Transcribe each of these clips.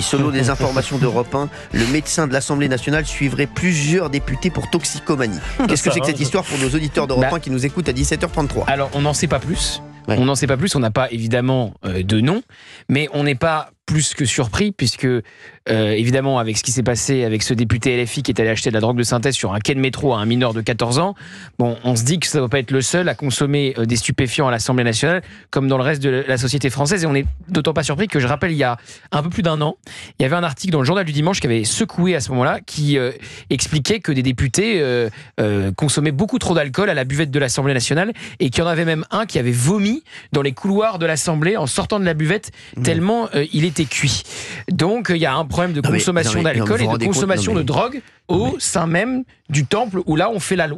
dit, selon des informations d'Europe 1, le médecin de l'Assemblée nationale suivrait plusieurs députés pour toxicomanie. Qu'est-ce que c'est que cette histoire pour nos auditeurs d'Europe 1 qui nous écoutent à 17h33 ? Alors, on n'en sait pas plus. Ouais. On n'en sait pas plus, on n'a pas évidemment de nom, mais on n'est pas plus que surpris, puisque évidemment, avec ce qui s'est passé avec ce député LFI qui est allé acheter de la drogue de synthèse sur un quai de métro à un mineur de 14 ans, bon, on se dit que ça ne va pas être le seul à consommer des stupéfiants à l'Assemblée nationale, comme dans le reste de la société française. Et on n'est d'autant pas surpris que, je rappelle, il y a un peu plus d'un an, il y avait un article dans le Journal du Dimanche qui avait secoué à ce moment-là, qui expliquait que des députés consommaient beaucoup trop d'alcool à la buvette de l'Assemblée nationale, et qu'il y en avait même un qui avait vomi dans les couloirs de l'Assemblée en sortant de la buvette, tellement il était cuit. Donc il y a un problème de consommation d'alcool et de consommation de drogue au sein même du temple où là on fait la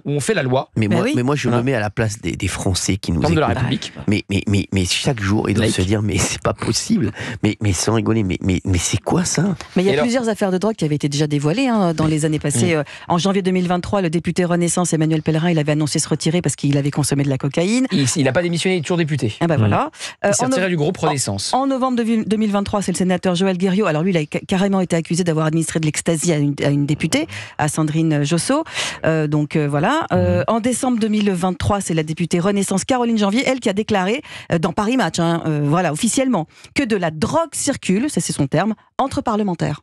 loi. Mais moi je me mets à la place des Français qui nous écoutent. De la République. Mais chaque jour ils doivent se dire mais c'est pas possible. Mais sans rigoler, mais c'est quoi ça ? Mais il y a plusieurs affaires de drogue qui avaient été déjà dévoilées dans les années passées. En janvier 2023, le député Renaissance Emmanuel Pellerin, il avait annoncé se retirer parce qu'il avait consommé de la cocaïne. Il n'a pas démissionné, il est toujours député. Ah ben voilà. Il s'est retiré du groupe Renaissance. En novembre 2023, c'est le sénateur Joël Guerriau. Alors lui, il a carrément été accusé d'avoir administré de l'ecstasy à une députée, à Sandrine Josso. Voilà. En décembre 2023, c'est la députée Renaissance Caroline Janvier, elle qui a déclaré dans Paris Match, voilà, officiellement, que de la drogue circule, ça c'est son terme, entre parlementaires.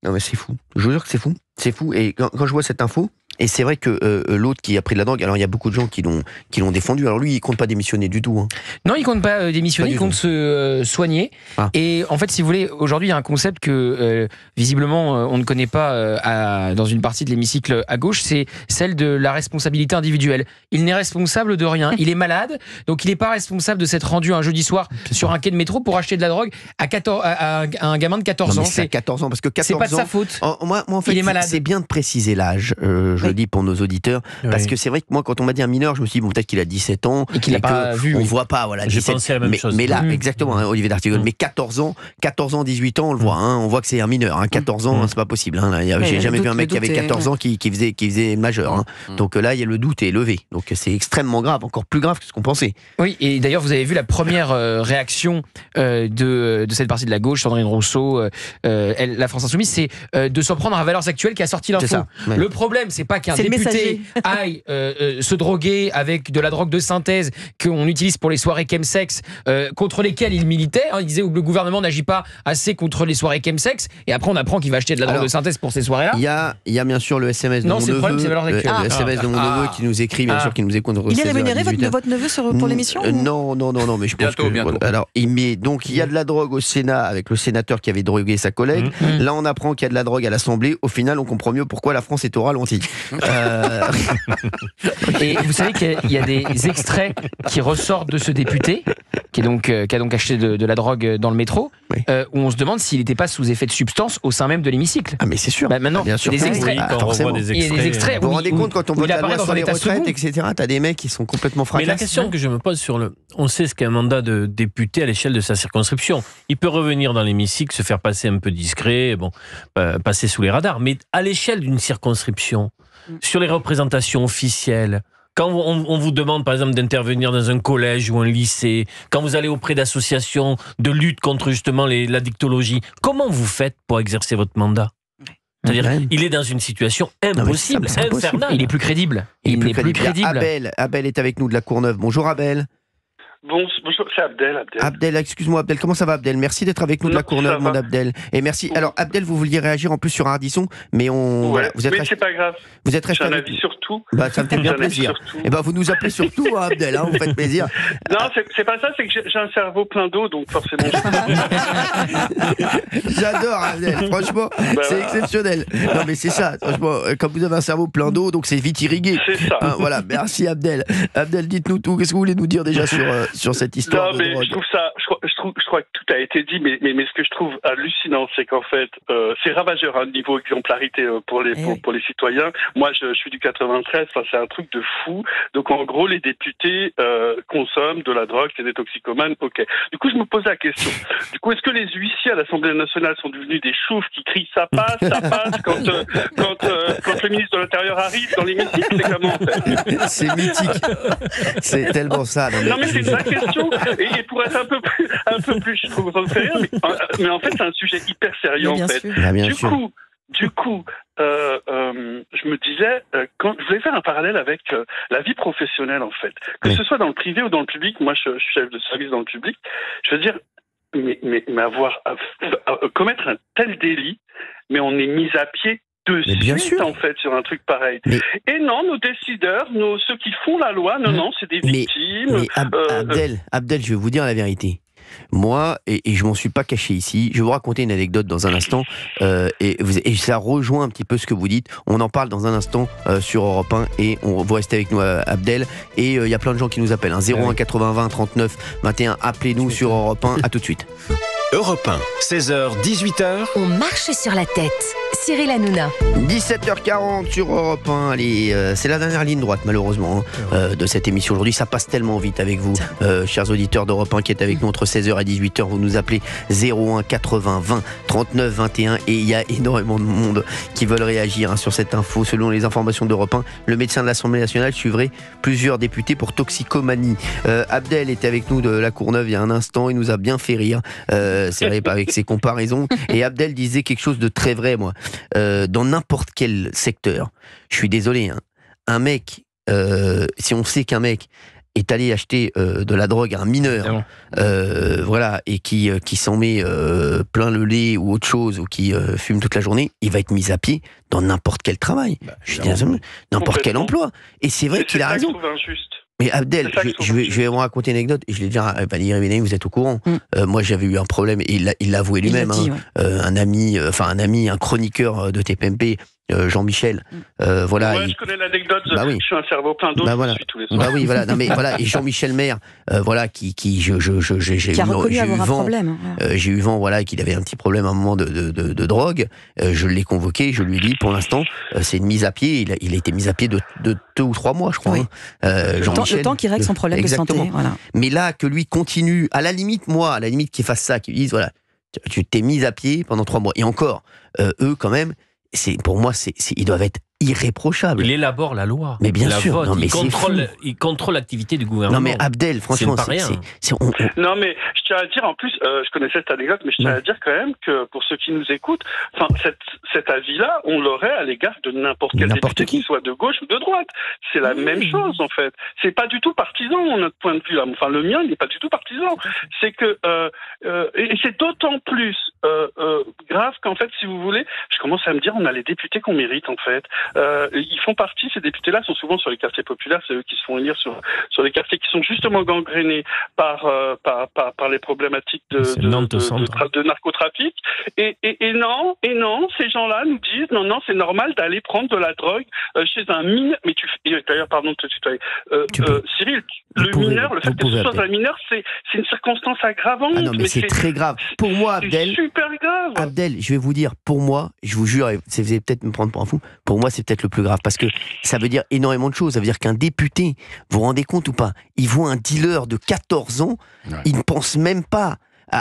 Non mais c'est fou. Je vous jure que c'est fou. C'est fou. Et quand je vois cette info, et c'est vrai que l'autre qui a pris de la drogue, alors il y a beaucoup de gens qui l'ont défendu. Alors lui, il compte pas démissionner du tout. Non, il compte pas démissionner, il compte se soigner. Et en fait, si vous voulez, aujourd'hui, il y a un concept que visiblement on ne connaît pas dans une partie de l'hémicycle à gauche, c'est celle de la responsabilité individuelle. Il n'est responsable de rien. Il est malade, donc il n'est pas responsable de s'être rendu un jeudi soir sur un quai de métro pour acheter de la drogue à un gamin de 14 ans. C'est 14 ans, parce que 14 ans. C'est pas de sa faute. Moi, en fait, il est malade. C'est bien de préciser l'âge. Je le dis pour nos auditeurs, parce que c'est vrai que moi, quand on m'a dit un mineur, je me suis dit, bon, peut-être qu'il a 17 ans, et qu'il n'a pas vu. On voit pas, voilà. J'ai pensé à la même chose. Mais là, exactement, Olivier d'Artigol, mais 14 ans, 18 ans, on le voit, on voit que c'est un mineur, 14 ans, c'est pas possible. J'ai jamais vu un mec qui avait 14 ans qui faisait majeur. Donc là, le doute est levé. Donc c'est extrêmement grave, encore plus grave que ce qu'on pensait. Oui, et d'ailleurs, vous avez vu la première réaction de cette partie de la gauche, Sandrine Rousseau, la France Insoumise, c'est de s'en prendre à Valeurs Actuelles qui a sorti l'info. Le problème, c'est pas qu'un député aille se droguer avec de la drogue de synthèse qu'on utilise pour les soirées chemsex, contre lesquelles il militait. Il disait que le gouvernement n'agit pas assez contre les soirées chemsex, et après on apprend qu'il va acheter de la drogue de synthèse pour ces soirées-là. Il y a bien sûr le SMS de mon neveu. Non, c'est le problème, c'est Valeurs Actuelles. Le SMS de mon neveu qui nous écrit, bien sûr, qui nous écoute. Il est rémunéré, votre neveu, pour l'émission Non, mais je pense bientôt. Alors, il y a de la drogue au Sénat avec le sénateur qui avait drogué sa collègue. Là, on apprend qu'il y a de la drogue à l'Assemblée. Au final, on comprend mieux pourquoi la France est au ralenti. Et vous savez qu'il y a des extraits qui ressortent de ce député qui a donc acheté de la drogue dans le métro, où on se demande s'il n'était pas sous effet de substance au sein même de l'hémicycle. Ah mais c'est sûr. Maintenant, bien sûr. Des extraits. Il y a des extraits. Vous vous rendez compte quand on vote la loi sur les retraites, second. etc. T'as des mecs qui sont complètement fracassés. Mais la question que je me pose on sait ce qu'est un mandat de député à l'échelle de sa circonscription. Il peut revenir dans l'hémicycle, se faire passer un peu discret, passer sous les radars. Mais à l'échelle d'une circonscription, sur les représentations officielles, quand on vous demande par exemple d'intervenir dans un collège ou un lycée, quand vous allez auprès d'associations de lutte contre justement la dictologie, comment vous faites pour exercer votre mandat ? C'est-à-dire, il est dans une situation impossible, infernale. Il est plus crédible. Il n'est plus crédible. Abel est avec nous de la Courneuve. Bonjour Abel. Bonjour, c'est Abdel. Abdel, excuse-moi Abdel, comment ça va Abdel ? Merci d'être avec nous de la Courneuve, mon Abdel. Et merci. Alors Abdel, vous vouliez réagir en plus sur Ardisson, mais mais c'est pas grave. Vous êtes resté avec un avis sur tout. Ça me fait bien plaisir. Et vous nous appelez sur tout, Abdel, vous faites plaisir. Non, c'est pas ça, c'est que j'ai un cerveau plein d'eau, donc forcément. J'adore Abdel, franchement, c'est exceptionnel. Non mais c'est ça, franchement, comme vous avez un cerveau plein d'eau, donc c'est vite irrigué. C'est ça. Voilà, merci Abdel. Abdel, dites-nous tout. Qu'est-ce que vous voulez nous dire déjà sur cette histoire de drogue ? Je crois que tout a été dit, mais ce que je trouve hallucinant, c'est qu'en fait, c'est ravageur, niveau exemplarité pour les citoyens. Moi, je suis du 93, c'est un truc de fou. Donc, en gros, les députés consomment de la drogue, c'est des toxicomanes, ok. Du coup, je me pose la question. Du coup, est-ce que les huissiers à l'Assemblée nationale sont devenus des choufs qui crient ça passe quand le ministre de l'Intérieur arrive dans l'hémicycle? C'est comment, en fait? C'est mythique. C'est tellement ça. Non, mais c'est une vraie la question, et pour être un peu plus, je trouve, sérieux, mais en fait, c'est un sujet hyper sérieux, en fait. Du coup, je me disais, quand je voulais faire un parallèle avec la vie professionnelle, en fait. Que ce soit dans le privé ou dans le public, moi, je suis chef de service dans le public, je veux dire, mais avoir commettre un tel délit, mais on est mis à pied de suite, en fait, sur un truc pareil. Et non, nos décideurs, ceux qui font la loi, non, c'est des victimes. Mais Abdel, je vais vous dire la vérité. Moi, et je m'en suis pas caché ici, je vais vous raconter une anecdote dans un instant, et ça rejoint un petit peu ce que vous dites. On en parle dans un instant sur Europe 1, et vous restez avec nous, Abdel, et il y a plein de gens qui nous appellent, 01 80 20 39 21, appelez-nous sur Europe 1, à tout de suite. Europe 1, 16h, 18h. On marche sur la tête. Cyril Hanouna. 17h40 sur Europe 1. Allez, c'est la dernière ligne droite, malheureusement, de cette émission aujourd'hui. Ça passe tellement vite avec vous, chers auditeurs d'Europe 1 qui est avec nous entre 16h et 18h. Vous nous appelez 01 80 20 39 21. Et il y a énormément de monde qui veulent réagir sur cette info. Selon les informations d'Europe 1, le médecin de l'Assemblée nationale suivrait plusieurs députés pour toxicomanie. Abdel était avec nous de La Courneuve il y a un instant. Il nous a bien fait rire. C'est vrai, avec ses comparaisons. Et Abdel disait quelque chose de très vrai, moi. Dans n'importe quel secteur, je suis désolé, un mec, si on sait qu'un mec est allé acheter de la drogue à un mineur, voilà, et qui s'en met plein le lait ou autre chose, ou qui fume toute la journée, il va être mis à pied dans n'importe quel travail. Je suis désolé, n'importe quel emploi. Et c'est vrai qu'il a raison. Mais Abdel, je vais vous raconter une anecdote, et je l'ai déjà, Valérie Ménez, vous êtes au courant. Moi, j'avais eu un problème, et il l'a avoué lui-même, un ami, un chroniqueur de TPMP, Jean-Michel, voilà. Ouais, je connais l'anecdote, je suis un cerveau plein d'autres, je suis tous les soirs. Bah oui, voilà, non mais voilà, et Jean-Michel Maire, voilà, j'ai eu vent, voilà, qu'il avait un petit problème à un moment de drogue, je l'ai convoqué, je lui ai dit, pour l'instant, c'est une mise à pied, il a été mis à pied de 2 ou 3 mois, je crois. Oui. Le temps qu'il règle son problème de santé. Voilà. Mais là, que lui continue, à la limite qu'il fasse ça, qu'il dise, voilà, tu t'es mis à pied pendant 3 mois, et encore, eux, quand même, pour moi, ils doivent être irréprochables. Il élabore la loi. Mais bien sûr. Non, mais il contrôle l'activité du gouvernement. Non mais Abdel, franchement, Non mais je tiens à dire, en plus, je connaissais cette anecdote, mais je tiens à dire quand même que pour ceux qui nous écoutent, cet avis-là, on l'aurait à l'égard de n'importe quel député qui soit de gauche ou de droite. C'est la même chose en fait. C'est pas du tout partisan, notre point de vue là. Enfin, le mien, il n'est pas du tout partisan. C'est que et c'est d'autant plus grave qu'en fait, si vous voulez, je commence à me dire, on a les députés qu'on mérite en fait. Ils font partie, ces députés-là sont souvent sur les quartiers populaires, c'est eux qui se font élire sur les quartiers qui sont justement gangrénés par les problématiques de narcotrafic. Et non, ces gens-là nous disent non, c'est normal d'aller prendre de la drogue chez un mineur. Mais d'ailleurs, pardon de te tutoyer. Cyril, mineur, le fait que ce soit un mineur, c'est une circonstance aggravante. Ah non, mais c'est très grave. Pour moi, Abdel, c'est super grave. Abdel, je vais vous dire, pour moi, je vous jure, vous allez peut-être me prendre pour un fou, pour moi, c'est peut-être le plus grave, parce que ça veut dire énormément de choses. Ça veut dire qu'un député, vous vous rendez compte ou pas, il voit un dealer de 14 ans, il ne pense même pas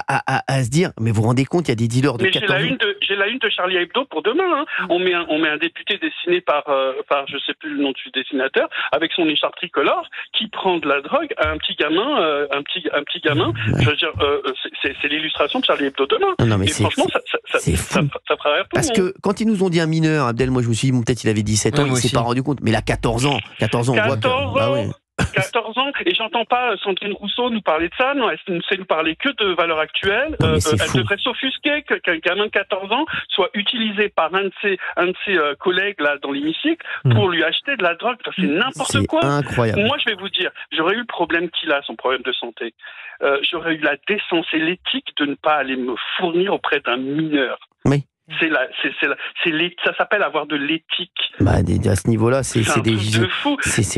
à se dire, mais vous vous rendez compte, il y a des dealers de 14 ans. J'ai la une de Charlie Hebdo pour demain. On met un député dessiné par je sais plus le nom du dessinateur, avec son écharpe tricolore, qui prend de la drogue à un petit gamin, Je veux dire, c'est l'illustration de Charlie Hebdo demain. Non, mais et franchement, ça fera rire tout le monde. Parce que quand ils nous ont dit un mineur, Abdel, moi je me suis dit, peut-être il avait 17 ans, il s'est pas rendu compte. Mais là, 14 ans, on voit que... Bah ouais. 14 ans, et j'entends pas Sandrine Rousseau nous parler de ça, non, elle ne sait nous parler que de valeurs actuelles. Elle devrait s'offusquer qu'un gamin de 14 ans soit utilisé par un de ses collègues là dans l'hémicycle pour lui acheter de la drogue. Enfin, c'est n'importe quoi. Incroyable. Moi, je vais vous dire, j'aurais eu le problème qu'il a, son problème de santé. J'aurais eu la décence et l'éthique de ne pas aller me fournir auprès d'un mineur. Oui. Ça s'appelle avoir de l'éthique. Bah, à ce niveau-là, c'est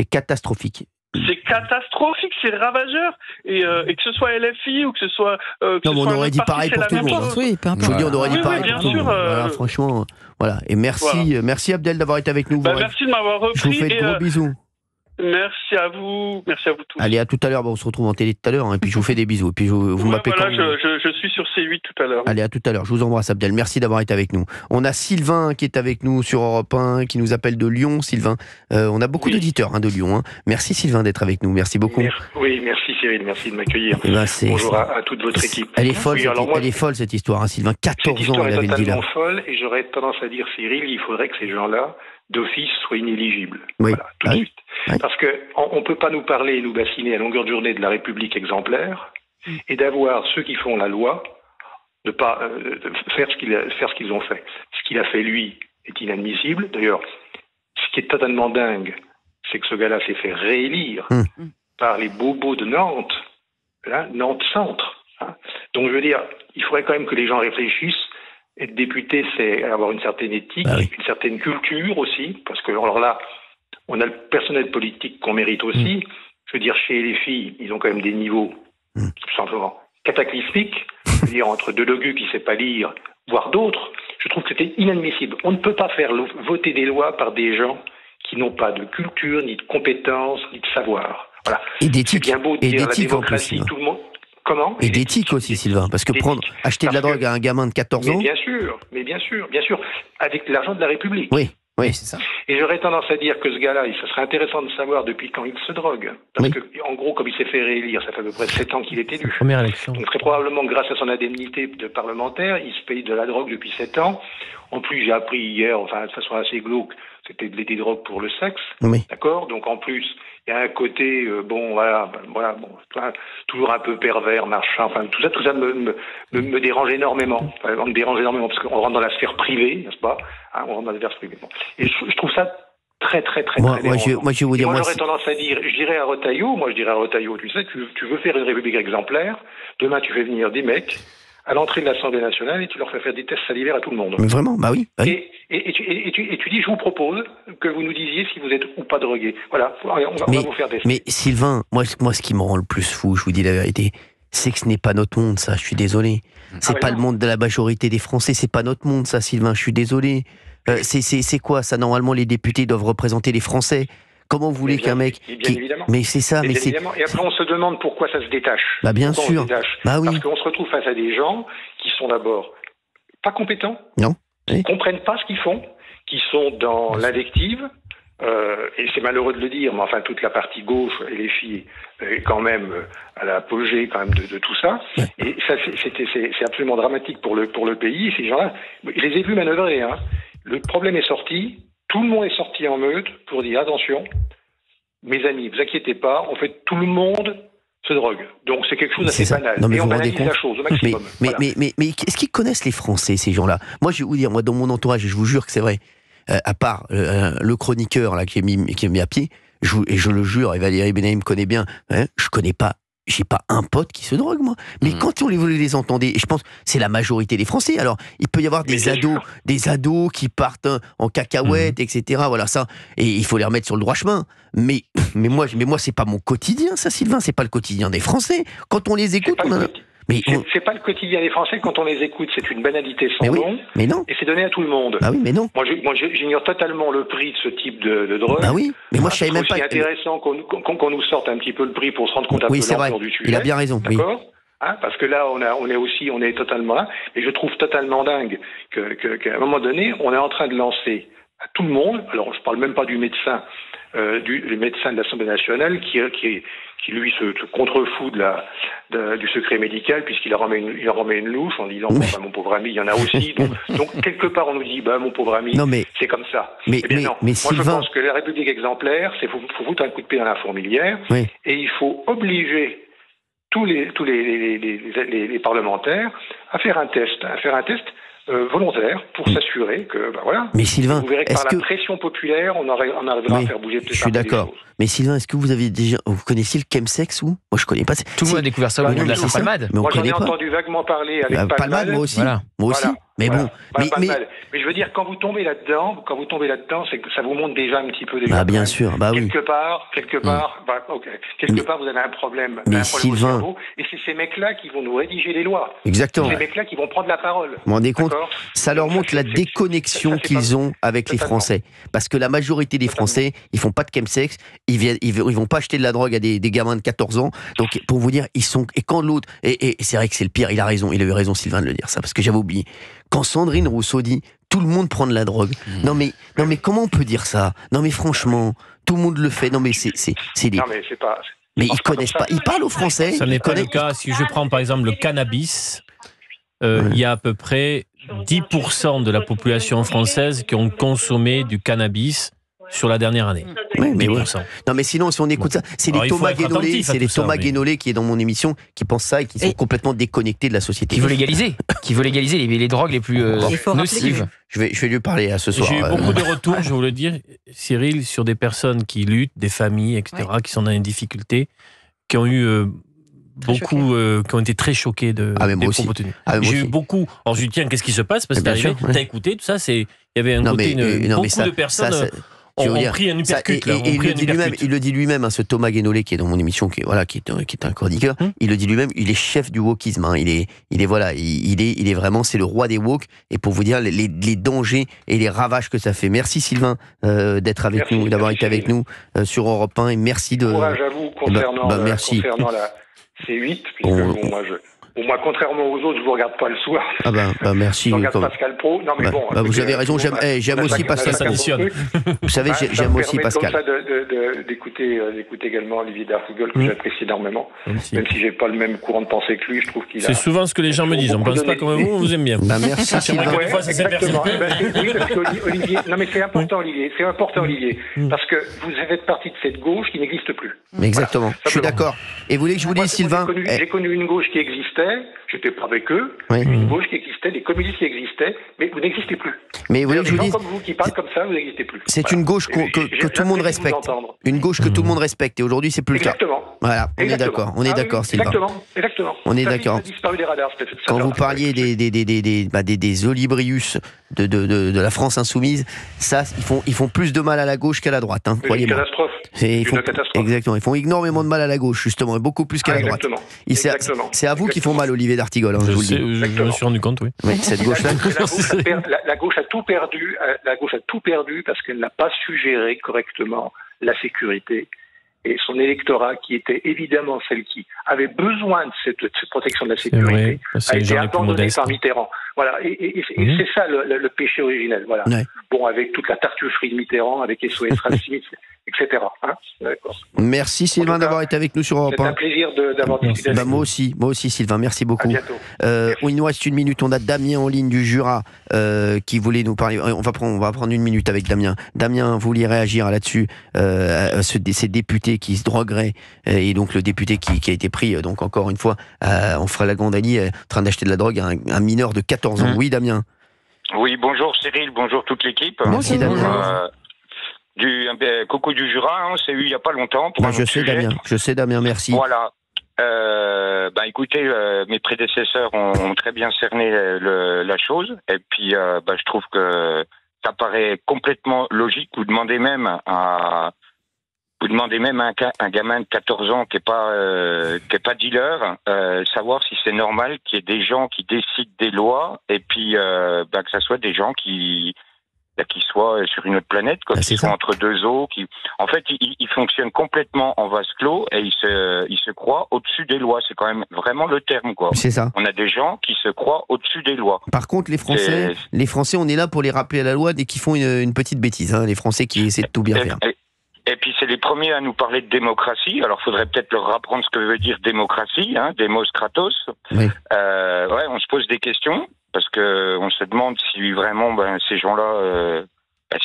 catastrophique. C'est catastrophique, c'est ravageur. Et que ce soit LFI ou que ce soit. On aurait dit pareil pour tout le monde. Oui, peu importe. Je vous dis, on aurait dit pareil pour tout le monde. Voilà, franchement, voilà. Et merci Abdel d'avoir été avec nous. Merci de m'avoir repris. Je vous fais de gros bisous. Merci à vous tous. Allez, à tout à l'heure. Bon, on se retrouve en télé tout à l'heure, et puis je vous fais des bisous. Et puis vous m'appelez quand vous... je suis sur C8 tout à l'heure. Allez, à tout à l'heure. Je vous embrasse, Abdel. Merci d'avoir été avec nous. On a Sylvain qui est avec nous sur Europe 1, qui nous appelle de Lyon. Sylvain, on a beaucoup d'auditeurs de Lyon. Merci Sylvain d'être avec nous. Merci beaucoup. Merci Cyril, merci de m'accueillir. Bonjour à toute votre équipe. Elle est folle, elle est folle cette histoire, Sylvain. 14 ans, elle avait le dealer. C'est totalement folle, et j'aurais tendance à dire, Cyril, il faudrait que ces gens-là, d'office, soient inéligibles. Oui. Voilà, tout de suite. Oui. Parce qu'on ne peut pas nous parler et nous bassiner à longueur de journée de la République exemplaire, et d'avoir ceux qui font la loi, de pas faire ce qu'ils ont fait. Ce qu'il a fait, lui, est inadmissible. D'ailleurs, ce qui est totalement dingue, c'est que ce gars-là s'est fait réélire par les bobos de Nantes, Nantes Centre. Donc, je veux dire, il faudrait quand même que les gens réfléchissent. Être député, c'est avoir une certaine éthique, une certaine culture aussi, parce que alors là, on a le personnel politique qu'on mérite aussi. Je veux dire, chez les filles, ils ont quand même des niveaux tout simplement cataclysmiques. Je veux dire, entre Delogu qui ne sait pas lire, voire d'autres, je trouve que c'était inadmissible. On ne peut pas faire voter des lois par des gens qui n'ont pas de culture, ni de compétences, ni de savoir. Voilà. Et d'éthique. C'est bien beau de dire la démocratie, tout le monde. Comment ? Et d'éthique aussi, Sylvain, parce que acheter de la drogue à un gamin de 14 ans... Mais bien sûr, avec l'argent de la République. Oui, c'est ça. Et j'aurais tendance à dire que ce gars-là, ça serait intéressant de savoir depuis quand il se drogue. Parce que, en gros, comme il s'est fait réélire, ça fait à peu près 7 ans qu'il est élu. Première élection. Donc très probablement, grâce à son indemnité de parlementaire, il se paye de la drogue depuis 7 ans. En plus, j'ai appris hier, de façon assez glauque, c'était des drogues pour le sexe. Oui. D'accord ? Donc en plus... Il y a un côté, toujours un peu pervers, machin, tout ça me dérange énormément. On me dérange énormément parce qu'on rentre dans la sphère privée, n'est-ce pas ? On rentre dans la sphère privée. Et je trouve ça très dérangeant. Moi, je vais vous dire, j'aurais tendance à dire, je dirais à Retailleau, tu sais, tu veux faire une république exemplaire, demain tu fais venir des mecs à l'entrée de l'Assemblée nationale et tu leur fais faire des tests salivaires à tout le monde. Mais vraiment, oui. Et tu dis, je vous propose que vous nous disiez si vous êtes ou pas drogué. Voilà, on va vous faire tester. Mais Sylvain, moi, ce qui me rend le plus fou, je vous dis la vérité, c'est que ce n'est pas notre monde, ça, je suis désolé. C'est pas le monde de la majorité des Français, c'est pas notre monde, ça, Sylvain, je suis désolé. C'est quoi, ça, normalement, les députés doivent représenter les Français. Comment vous voulez qu'un mec... Évidemment. Mais c'est ça, mais c'est... Évidemment. Et après, on se demande pourquoi ça se détache. Bien sûr. Parce qu'on se retrouve face à des gens qui sont d'abord pas compétents, qui comprennent pas ce qu'ils font, qui sont dans l'invective, et c'est malheureux de le dire, mais toute la partie gauche et les filles, quand même, à l'apogée quand même de tout ça. Et ça, c'est absolument dramatique pour le pays. Et ces gens-là, je les ai vus manœuvrer. Le problème est sorti. Tout le monde est sorti en meute pour dire attention, mes amis, vous inquiétez pas, en fait tout le monde se drogue. Donc c'est quelque chose d'assez banal. Et on banalise la chose au maximum. Mais est-ce qu'ils connaissent les Français, ces gens-là ? Moi, je vais vous dire, dans mon entourage, et je vous jure que c'est vrai, à part le chroniqueur là qui est mis à pied, je le jure, et Valérie Benaïm connaît bien, je connais pas. J'ai pas un pote qui se drogue, moi. Mais quand vous les entendez, et je pense que c'est la majorité des Français, alors il peut y avoir des ados qui partent en cacahuètes, etc. Voilà ça, et il faut les remettre sur le droit chemin. Mais moi c'est pas mon quotidien, ça, Sylvain, c'est pas le quotidien des Français. Quand on les écoute, c'est pas le quotidien des Français quand on les écoute, c'est une banalité sans nom. Mais non. Et c'est donné à tout le monde. Oui, mais non. Moi, j'ignore totalement le prix de ce type de drogue. Oui, mais moi je savais même pas. C'est intéressant qu'on nous sorte un petit peu le prix pour se rendre compte un peu de l'ampleur du sujet. Il a bien raison. D'accord. Parce que là, on est totalement là. Et je trouve totalement dingue qu'à un moment donné, on est en train de lancer à tout le monde. Alors, je parle même pas du médecin, du médecin de l'Assemblée nationale qui lui se contrefout du secret médical puisqu'il en remet une louche en disant mon pauvre ami, il y en a aussi. Donc quelque part on nous dit mon pauvre ami, c'est comme ça. Mais moi Sylvain... je pense que la République exemplaire, c'est faut foutre un coup de pied dans la fourmilière et il faut obliger tous les parlementaires à faire un test volontaire pour s'assurer que Mais Sylvain, vous verrez que par la pression populaire on arrivera à faire bouger peut-être. Je suis d'accord. Mais Sylvain, est-ce que vous connaissiez le chemsex ou? Moi je connais pas. Tout le monde a découvert ça au moment de la Palmade. Moi j'en ai entendu vaguement parler avec Palmade. Moi aussi. Voilà. Mais voilà. bon, mais je veux dire, quand vous tombez là-dedans, c'est que ça vous montre déjà un petit peu déjà. Bah bien sûr, bah oui. Quelque part, vous avez un problème. Mais Sylvain, au cerveau, et c'est ces mecs-là qui vont nous rédiger les lois. Exactement. C'est ces mecs-là qui vont prendre la parole. Vous vous rendez compte ? Ça leur montre la déconnexion qu'ils ont avec les Français. Parce que la majorité des Français, ils font pas de chemsex, ils vont pas acheter de la drogue à des gamins de 14 ans. Donc pour vous dire, ils sont. Et quand l'autre. Et c'est vrai que c'est le pire, il a eu raison Sylvain de le dire ça, parce que j'avais oublié. Quand Sandrine Rousseau dit tout le monde prend de la drogue. Non mais comment on peut dire ça ? Non mais franchement, tout le monde le fait. Non mais c'est des. Non mais c'est pas. Mais ils connaissent pas. Ils parlent aux Français. Ça n'est pas le cas. Si je prends par exemple le cannabis, il y a à peu près 10% de la population française qui ont consommé du cannabis sur la dernière année. Oui, mais ouais. Non, mais sinon, si on écoute ça, c'est les Thomas Guénolé, Guénolé qui est dans mon émission, qui pensent ça et qui sont complètement déconnectés de la société. Qui veut légaliser les drogues les plus nocives. Je vais lui parler à ce soir. J'ai eu beaucoup de retours, je voulais dire, Cyril, sur des personnes qui luttent, des familles, etc., qui sont dans une difficulté, qui ont eu beaucoup, qui ont été très choqués des propos tenus. J'ai eu beaucoup. Alors je lui dis, tiens, qu'est-ce qui se passe ? Parce que t'as écouté tout ça, il y avait un côté, beaucoup de personnes. On pris un uppercut. Il le dit lui-même, ce Thomas Guénolé qui est dans mon émission, qui est un chroniqueur. Il le dit lui-même. Il est chef du wokisme. Hein. Il est vraiment, c'est le roi des woke. Et pour vous dire les dangers et les ravages que ça fait. Merci Sylvain d'être avec nous, d'avoir été avec nous sur Europe 1 et merci de. Courage à vous concernant la C8, puisque moi, contrairement aux autres, je vous regarde pas le soir. Ah merci. Je regarde Pascal Pro. Non mais bon. Vous avez raison. J'aime aussi Pascal Pro. Vous savez, j'aime aussi Pascal. Ça me permet d'écouter également Olivier D'Artigol, que j'apprécie énormément. Même si j'ai pas le même courant de pensée que lui, je trouve qu'il a. C'est souvent ce que les gens me disent. On pense pas comme vous, on vous aime bien. Merci. C'est vrai que des fois, ça s'inverse. Oui, parce que Olivier. Non mais c'est important, Olivier. C'est important, Olivier, parce que vous faites partie de cette gauche qui n'existe plus. Exactement. Je suis d'accord. Et vous voulez que je vous dise, Sylvain ? J'ai connu une gauche qui existait. J'étais pas avec eux, une gauche qui existait, des communistes qui existaient, mais vous n'existez plus. Mais vous voulez que je vous dise, comme vous qui parlent comme ça, vous n'existez plus. C'est une gauche que tout le monde respecte. Une gauche que tout le monde respecte. Et aujourd'hui, c'est plus le cas. Voilà, on est d'accord. On est d'accord, Sylvain. Exactement. On est d'accord. Quand vous parliez des olibrius de la France insoumise, ça, ils font plus de mal à la gauche qu'à la droite. Croyez-moi. C'est une catastrophe. Exactement. Ils font énormément de mal à la gauche, justement, et beaucoup plus qu'à la droite. C'est à vous qu'ils font mal, Olivier D'Artigol. Je me suis rendu compte, oui. Cette gauche-là. La gauche a tout perdu. La gauche a tout perdu parce qu'elle n'a pas su gérer correctement la sécurité. Et son électorat, qui était évidemment celle qui avait besoin de cette protection de la sécurité, a été abandonné par Mitterrand. Voilà, et c'est ça le péché originel. Voilà. Ouais. Bon, avec toute la tartufferie de Mitterrand, avec SOS Racisme, etc. D'accord. Merci Sylvain d'avoir été avec nous sur Europe 1. C'est un plaisir d'avoir discuté avec moi aussi Sylvain, merci beaucoup. À bientôt. Il nous reste une minute, on a Damien en ligne du Jura qui voulait nous parler. On va prendre une minute avec Damien. Damien, vous vouliez réagir là-dessus, ces députés qui se drogueraient, et donc le député qui a été pris, donc encore une fois, on fera la Gandalie, en train d'acheter de la drogue à un mineur de 14 ans. Oui, Damien. Oui, bonjour Cyril, bonjour toute l'équipe. Merci Damien. Coucou du Jura, on s'est eu il n'y a pas longtemps. Je sais Damien, merci. Voilà. Écoutez, mes prédécesseurs ont très bien cerné la chose, et puis je trouve que ça paraît complètement logique. Vous demandez même à un gamin de 14 ans qui est pas dealer, savoir si c'est normal qu'il y ait des gens qui décident des lois, et puis que ça soit des gens qui soient sur une autre planète, comme qui sont entre deux eaux, en fait, ils fonctionnent complètement en vase clos, et ils se croient au-dessus des lois. C'est quand même vraiment le terme, quoi. C'est ça. On a des gens qui se croient au-dessus des lois. Par contre, les Français, on est là pour les rappeler à la loi dès qu'ils font une petite bêtise, les Français qui essaient de tout bien faire. Et puis c'est les premiers à nous parler de démocratie. Alors faudrait peut-être leur apprendre ce que veut dire démocratie, Demos Kratos. Oui. On se pose des questions parce que on se demande si vraiment ces gens-là,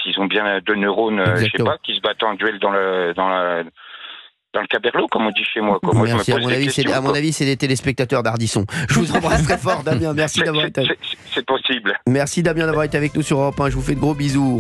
s'ils ont bien 2 neurones, je sais pas, qui se battent en duel dans le caberlo, comme on dit chez moi. Moi, merci. À mon avis, c'est des téléspectateurs d'Ardisson. Je vous embrasse très fort, Damien. Merci d'avoir été. C'est possible. Merci Damien d'avoir été avec nous sur Europe 1. Je vous fais de gros bisous.